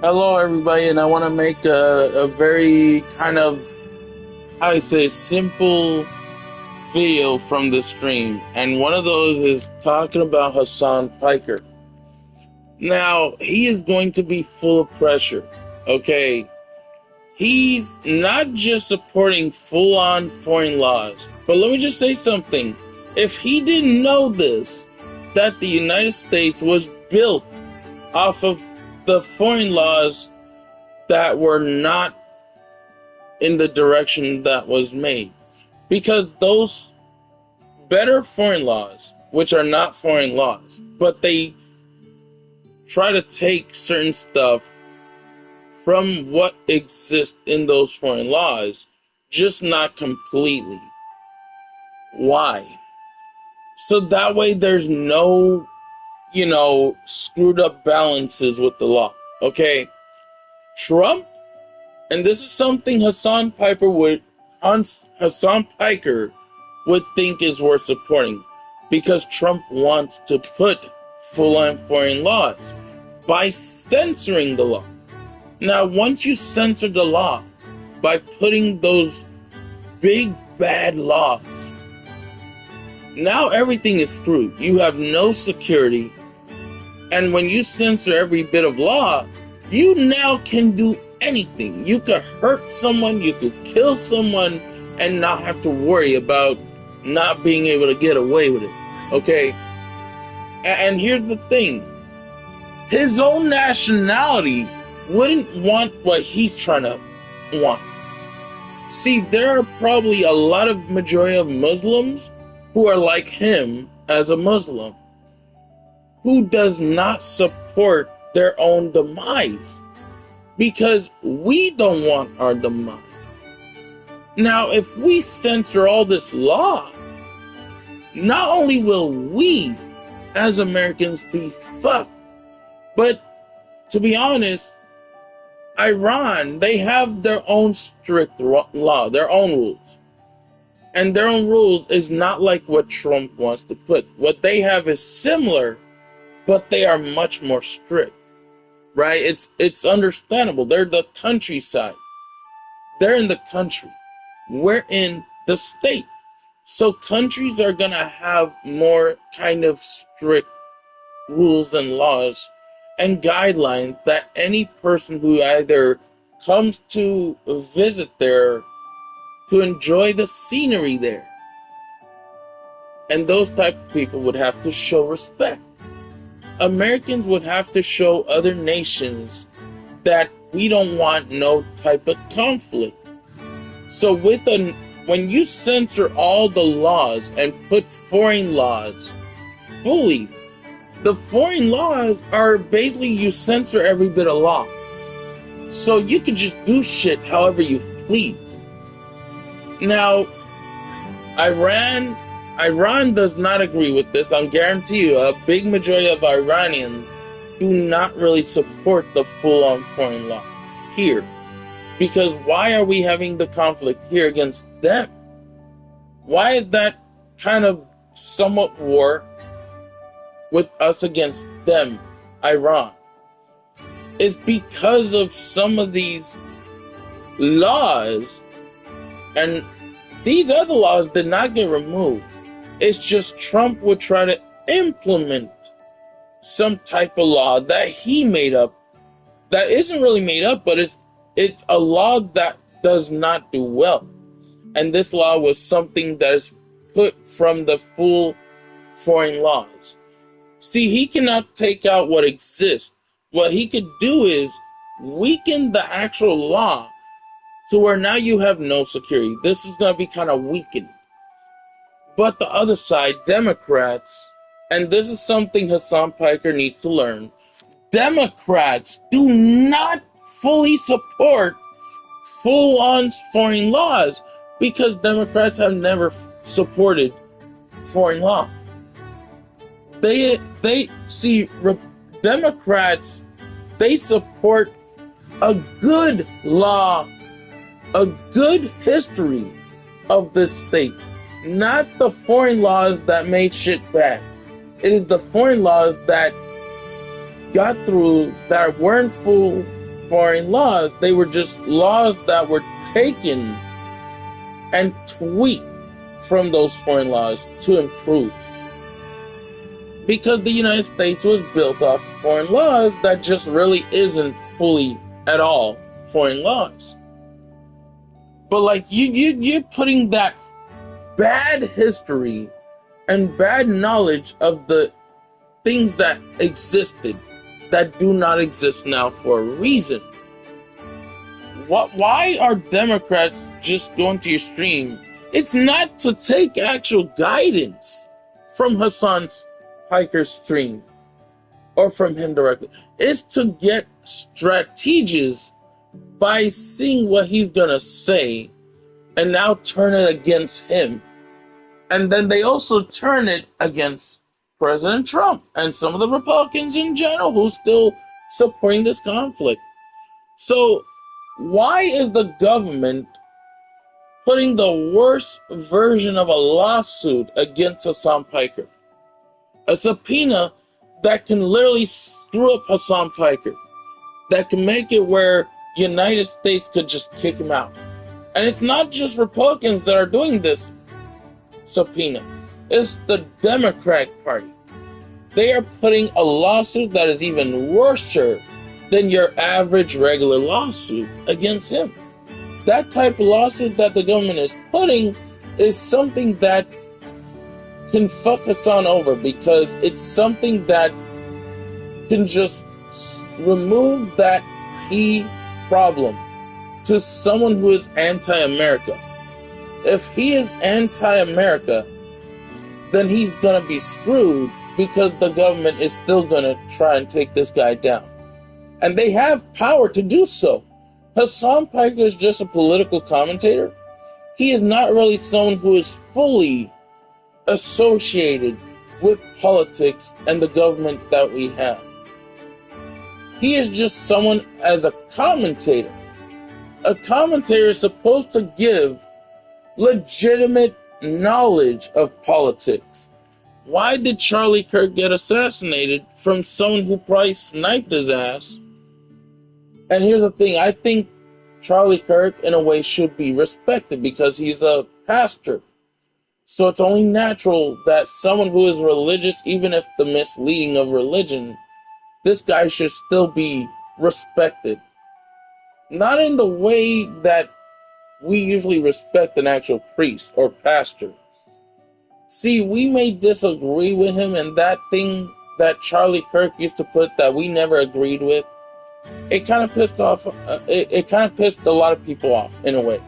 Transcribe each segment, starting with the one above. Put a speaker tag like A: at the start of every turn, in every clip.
A: Hello, everybody, and I want to make a very kind of, how I say, simple video from the stream. And one of those is talking about Hasanpike. Now, he is going to be full of pressure, okay? He's not just supporting full-on foreign laws, but let me just say something. If he didn't know this, that the United States was built off of the foreign laws that were not in the direction that was made. Because those better foreign laws, which are not foreign laws, but they try to take certain stuff from what exists in those foreign laws, just not completely. Why? So that way there's no, screwed up balances with the law. Okay? Trump, and this is something Hasanpike would think is worth supporting, because Trump wants to put full-on foreign laws by censoring the law. Now, once you censor the law by putting those big bad laws, now everything is screwed. You have no security, and when you censor every bit of law, you now can do anything. You could hurt someone, you could kill someone, and not have to worry about not being able to get away with it. Okay? And here's the thing. His own nationality wouldn't want what he's trying to want. See, there are probably a lot of majority of Muslims who are like him as a Muslim, who does not support their own demise, because we don't want our demise. Now, if we censor all this law, not only will we as Americans be fucked, but to be honest, Iran, they have their own strict law, their own rules. And their own rules is not like what Trump wants to put. What they have is similar, but they are much more strict. Right? It's understandable. They're the countryside. They're in the country. We're in the state. So countries are going to have more kind of strict rules and laws and guidelines that any person who either comes to visit there to enjoy the scenery there, and those type of people would have to show respect. Americans would have to show other nations that we don't want no type of conflict. So when you censor all the laws and put foreign laws fully, the foreign laws are basically you censor every bit of law. So you can just do shit however you please. Now, Iran does not agree with this. I guarantee you, a big majority of Iranians do not really support the full-on foreign law here. Because why are we having the conflict here against them? Why is that kind of somewhat war with us against them, Iran? It's because of some of these laws, and these other laws did not get removed. It's just Trump would try to implement some type of law that he made up, that isn't really made up, but it's a law that does not do well. And this law was something that is put from the full foreign laws. See, he cannot take out what exists. What he could do is weaken the actual law to where now you have no security. This is going to be kind of weakened. But the other side, Democrats, and this is something Hasanpike needs to learn, Democrats do not fully support full-on foreign laws, because Democrats have never supported foreign law. Democrats, they support a good law, a good history of this state, not the foreign laws that made shit bad. It is the foreign laws that got through, that weren't full foreign laws. They were just laws that were taken and tweaked from those foreign laws to improve. Because the United States was built off of foreign laws that just really isn't fully at all foreign laws. But like you're putting that bad history and bad knowledge of the things that existed that do not exist now for a reason. Why are Democrats just going to your stream? It's not to take actual guidance from Hasanpike's stream or from him directly. It's to get strategies by seeing what he's gonna say and now turn it against him. And then they also turn it against President Trump and some of the Republicans in general who's still supporting this conflict. So why is the government putting the worst version of a lawsuit against Hasanpike? A subpoena that can literally screw up Hasanpike, that can make it where United States could just kick him out. And it's not just Republicans that are doing this subpoena. It's the Democrat Party. They are putting a lawsuit that is even worse than your average regular lawsuit against him. That type of lawsuit that the government is putting is something that can fuck Hassan over, because it's something that can just remove that key problem to someone who is anti-America. If he is anti-America, then he's going to be screwed, because the government is still going to try and take this guy down. And they have power to do so. Hasanpike is just a political commentator. He is not really someone who is fully associated with politics and the government that we have. He is just someone as a commentator. A commentator is supposed to give legitimate knowledge of politics. Why did Charlie Kirk get assassinated from someone who probably sniped his ass? And here's the thing, I think Charlie Kirk in a way should be respected because he's a pastor. So it's only natural that someone who is religious, even if the misleading of religion, this guy should still be respected. Not in the way that we usually respect an actual priest or pastor. See, we may disagree with him, and that thing that Charlie Kirk used to put that we never agreed with, it kind of pissed off. It kind of pissed a lot of people off in a way,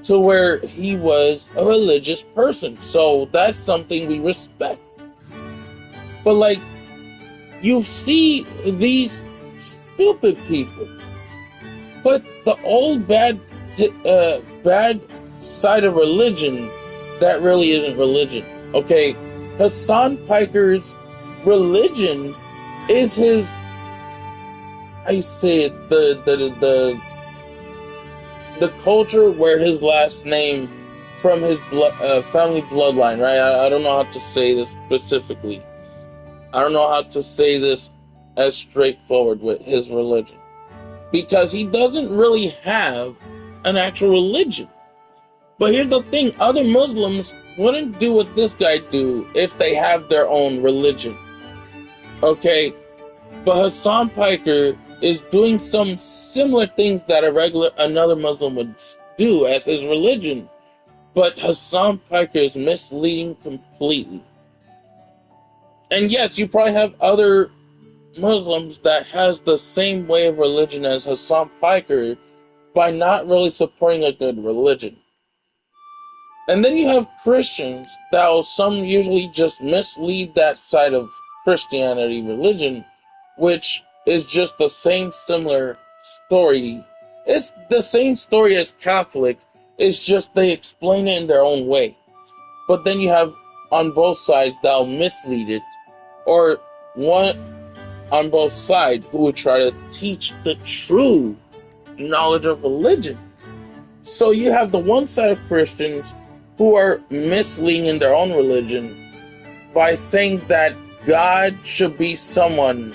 A: to where he was a religious person. So that's something we respect. But like, you see these stupid people put the old bad side of religion that really isn't religion. Okay, Hasanpike's religion is his, I say it, the culture where his last name from his family bloodline, right? I don't know how to say this specifically. I don't know how to say this as straightforward with his religion, because he doesn't really have an actual religion. But here's the thing, other Muslims wouldn't do what this guy do if they have their own religion. Okay? But Hasanpike is doing some similar things that another Muslim would do as his religion. But Hasanpike is misleading completely. And yes, you probably have other Muslims that has the same way of religion as Hasanpike by not really supporting a good religion. And then you have Christians that will some usually just mislead that side of Christianity religion, which is just the same similar story. It's the same story as Catholic, it's just they explain it in their own way. But then you have on both sides that will mislead it, or one on both sides who would try to teach the true knowledge of religion. So you have the one side of Christians who are misleading in their own religion by saying that God should be someone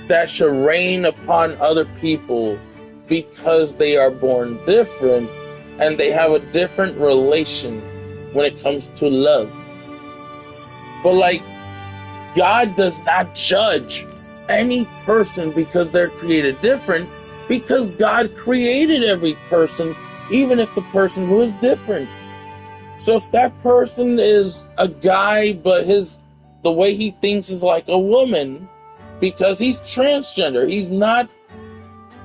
A: that should reign upon other people because they are born different and they have a different relation when it comes to love. But like, God does not judge any person because they're created different, because God created every person, even if the person who is different. So if that person is a guy, but the way he thinks is like a woman, because he's transgender, he's not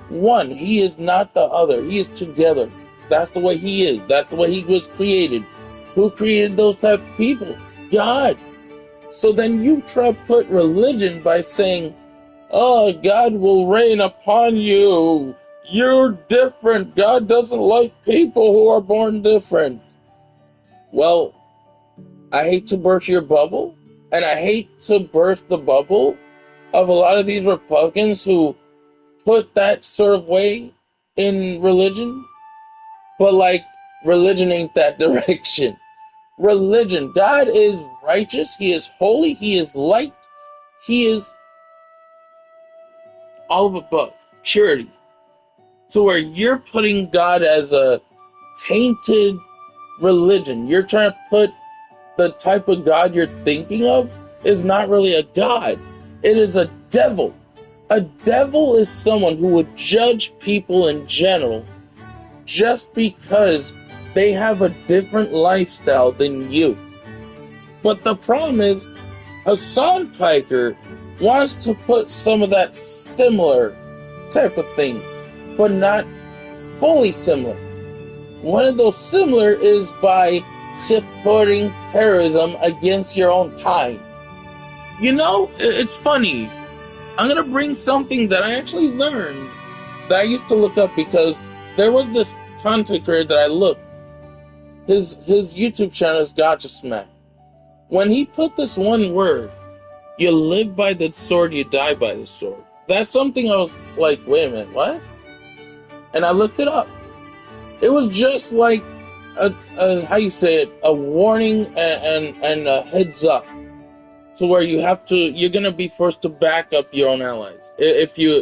A: one, he is not the other, he is together. That's the way he is. That's the way he was created. Who created those type of people? God. So then you try to put religion by saying, oh, God will reign upon you. You're different. God doesn't like people who are born different. Well, I hate to burst your bubble, and I hate to burst the bubble of a lot of these Republicans who put that sort of way in religion. But like, religion ain't that direction. Religion, God is righteous, He is holy, He is light, He is all of above, purity. To where you're putting God as a tainted religion. You're trying to put the type of God you're thinking of is not really a God. It is a devil. A devil is someone who would judge people in general just because they have a different lifestyle than you. But the problem is, Hasanpike wants to put some of that similar type of thing, but not fully similar. One of those similar is by supporting terrorism against your own kind. You know, it's funny. I'm going to bring something that I actually learned that I used to look up, because there was this content creator that I looked. His YouTube channel is Gotcha Smack. When he put this one word, you live by the sword, you die by the sword. That's something I was like, wait a minute, what? And I looked it up. It was just like how you say it, a warning and a heads up, to where you're gonna be forced to back up your own allies. If you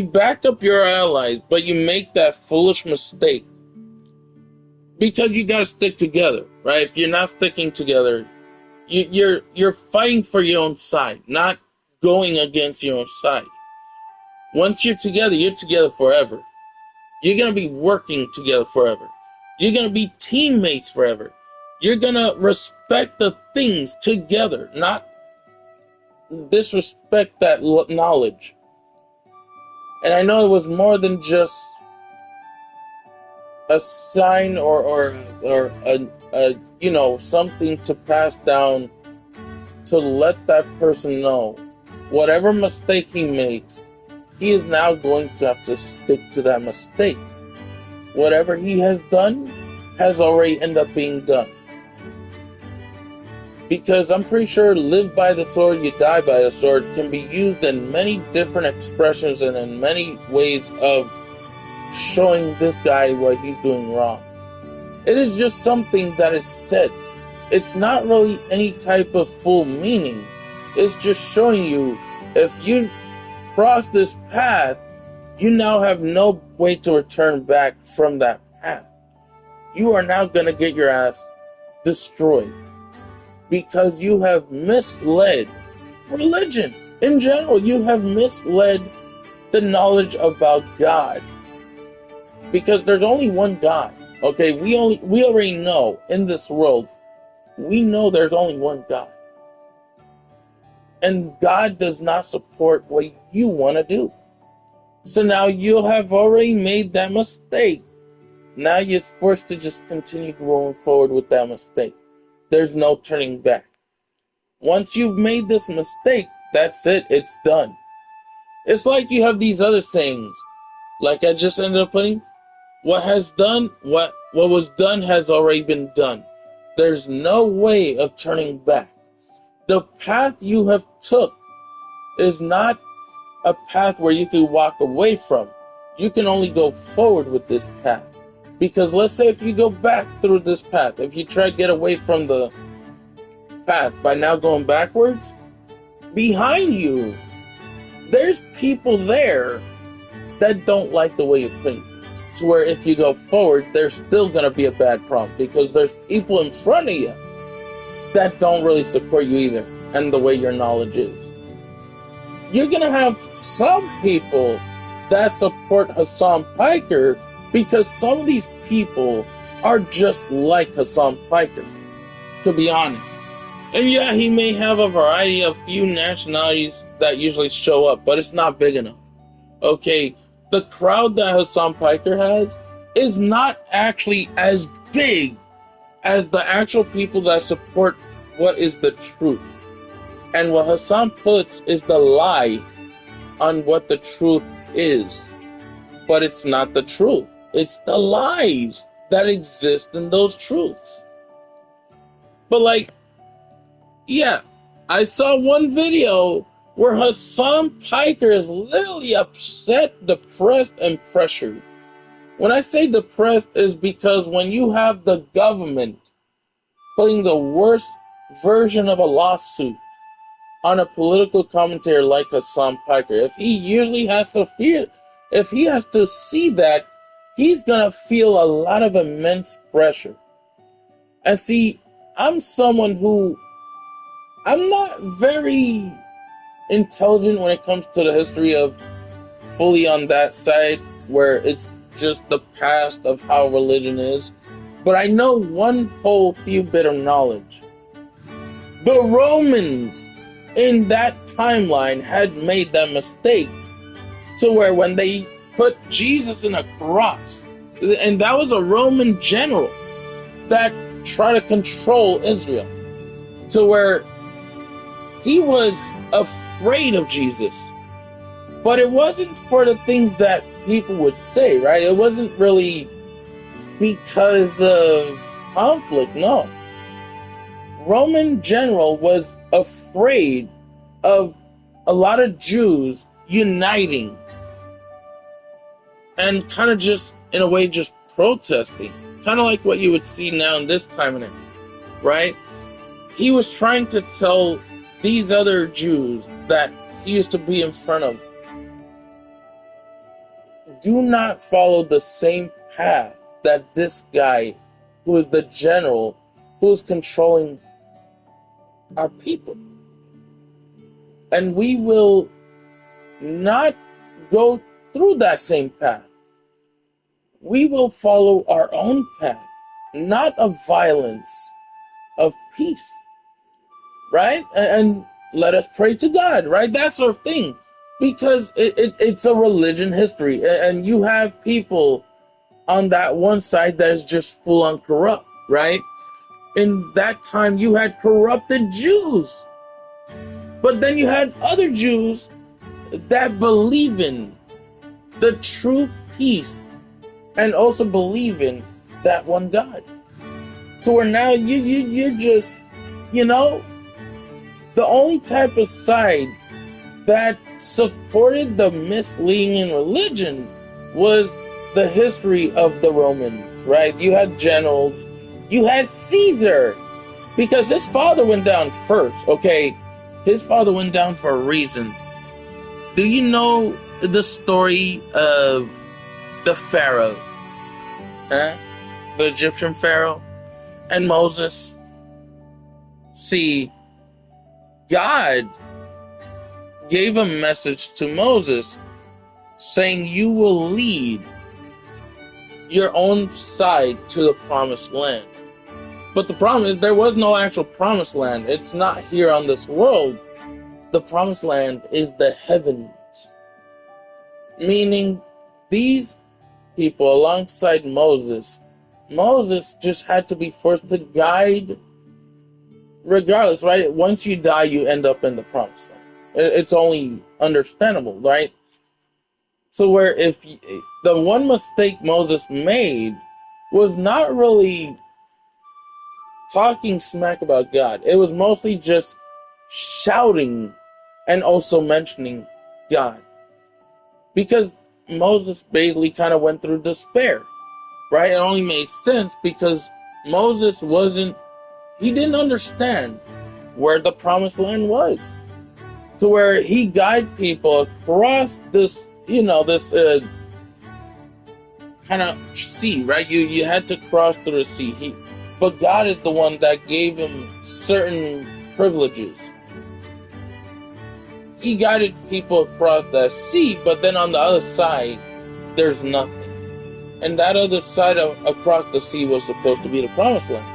A: back up your allies, but you make that foolish mistake, because you gotta stick together, right? If you're not sticking together, you're fighting for your own side, not going against your own side. Once you're together forever. You're going to be working together forever. You're going to be teammates forever. You're going to respect the things together, not disrespect that knowledge. And I know it was more than just a sign or a something to pass down to let that person know whatever mistake he makes, he is now going to have to stick to that mistake. Whatever he has done has already ended up being done. Because I'm pretty sure live by the sword, you die by the sword can be used in many different expressions and in many ways of showing this guy what he's doing wrong. It is just something that is said. It's not really any type of full meaning. It's just showing you, if you cross this path, you now have no way to return back from that path. You are now going to get your ass destroyed because you have misled religion in general. You have misled the knowledge about God, because there's only one God. Okay, we already know in this world, we know there's only one God. And God does not support what you want to do. So now you have already made that mistake. Now you're forced to just continue going forward with that mistake. There's no turning back. Once you've made this mistake, that's it. It's done. It's like you have these other sayings, like I just ended up putting, what was done has already been done. There's no way of turning back. The path you have took is not a path where you can walk away from. You can only go forward with this path. Because let's say if you go back through this path, if you try to get away from the path by now going backwards, behind you, there's people there that don't like the way you think. To where if you go forward, there's still going to be a bad problem because there's people in front of you that don't really support you either, and the way your knowledge is. You're going to have some people that support Hasanpike because some of these people are just like Hasanpike, to be honest. And yeah, he may have a variety of few nationalities that usually show up, but it's not big enough. Okay, the crowd that Hasanpike has is not actually as big as the actual people that support what is the truth. And what Hassan puts is the lie on what the truth is. But it's not the truth. It's the lies that exist in those truths. But like, yeah, I saw one video where Hasanpike is literally upset, depressed, and pressured. When I say depressed is because when you have the government putting the worst version of a lawsuit on a political commentator like Hasanpike, if he usually has to fear, if he has to see that, he's gonna feel a lot of immense pressure. And see, I'm someone who, I'm not very intelligent when it comes to the history of fully on that side where it's just the past of how religion is, but I know one whole few bit of knowledge. The Romans in that timeline had made that mistake to where when they put Jesus in a cross, and that was a Roman general that tried to control Israel, to where he was afraid of Jesus. But it wasn't for the things that people would say, right? It wasn't really because of conflict, no. Roman general was afraid of a lot of Jews uniting and kind of just, in a way, just protesting. Kind of like what you would see now in this time and age, right? He was trying to tell these other Jews that he used to be in front of, do not follow the same path that this guy, who is the general, who is controlling our people. And we will not go through that same path. We will follow our own path, not of violence, of peace. Right? And let us pray to God, right? That sort of thing. Because it's a religion history. And you have people on that one side that is just full on corrupt, right? In that time, you had corrupted Jews. But then you had other Jews that believe in the true peace and also believe in that one God. So where now you're just, you know, the only type of side that supported the misleading in religion was the history of the Romans, right? You had generals, you had Caesar, because his father went down first, okay? His father went down for a reason. Do you know the story of the Pharaoh? Huh? The Egyptian Pharaoh? And Moses? See, God gave a message to Moses saying you will lead your own side to the promised land. But the problem is there was no actual promised land. It's not here on this world. The promised land is the heavens. Meaning these people alongside Moses just had to be forced to guide regardless, right? Once you die, you end up in the promised land. It's only understandable, right? So where if the one mistake Moses made was not really talking smack about God. It was mostly just shouting and also mentioning God. Because Moses basically kind of went through despair, right? It only made sense because Moses he didn't understand where the promised land was. to where he guided people across this, this kind of sea, right? You had to cross through the sea. But God is the one that gave him certain privileges. He guided people across that sea, but then on the other side, there's nothing. And that other side across the sea was supposed to be the promised land.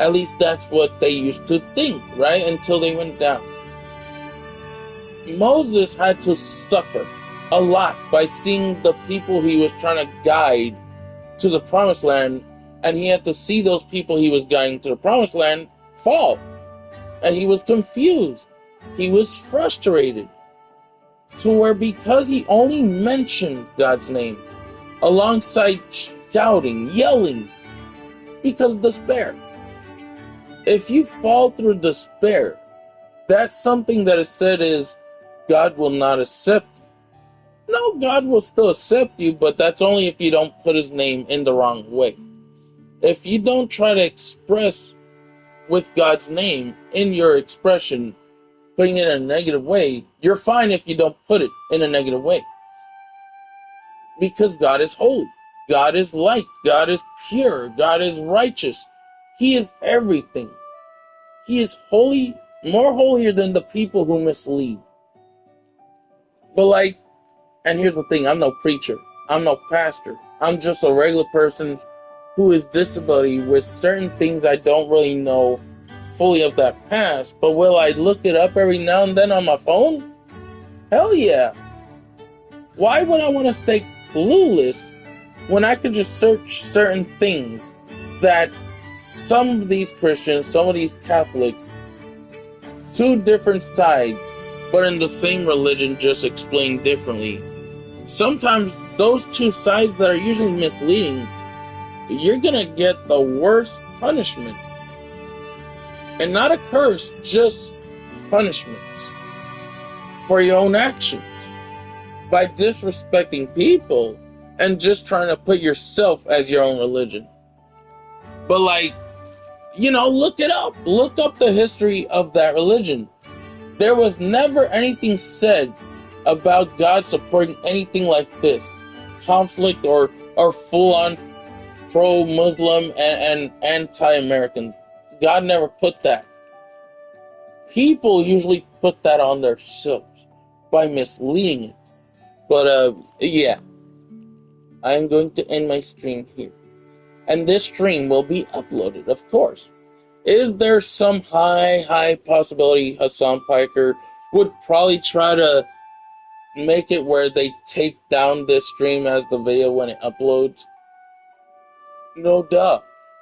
A: At least that's what they used to think, right? Until they went down. Moses had to suffer a lot by seeing the people he was trying to guide to the promised land, and he had to see those people he was guiding to the promised land fall. And he was confused. He was frustrated. To where because he only mentioned God's name alongside shouting, yelling, because of despair. If you fall through despair, that's something that is said is God will not accept you. No, God will still accept you, but that's only if you don't put his name in the wrong way. If you don't try to express with God's name in your expression, putting it in a negative way, you're fine if you don't put it in a negative way. Because God is holy. God is light. God is pure. God is righteous. He is everything. He is holy, more holier than the people who mislead. But and here's the thing, I'm no preacher. I'm no pastor. I'm just a regular person who is disability with certain things I don't really know fully of that past. But will I look it up every now and then on my phone? Hell yeah. Why would I want to stay clueless when I could just search certain things that some of these Christians, some of these Catholics, two different sides, but in the same religion, just explained differently. Sometimes those two sides that are usually misleading, you're gonna get the worst punishment. And not a curse, just punishments for your own actions. By disrespecting people and just trying to put yourself as your own religion. But look it up. Look up the history of that religion. There was never anything said about God supporting anything like this. Conflict or full-on pro-Muslim and anti-Americans. God never put that. People usually put that on themselves by misleading it. But yeah, I am going to end my stream here. And this stream will be uploaded, of course. Is there some high possibility Hasanpike would probably try to make it where they take down this stream as the video when it uploads? No duh.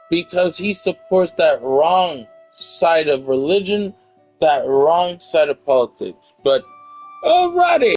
A: Because he supports that wrong side of religion, that wrong side of politics. But alrighty.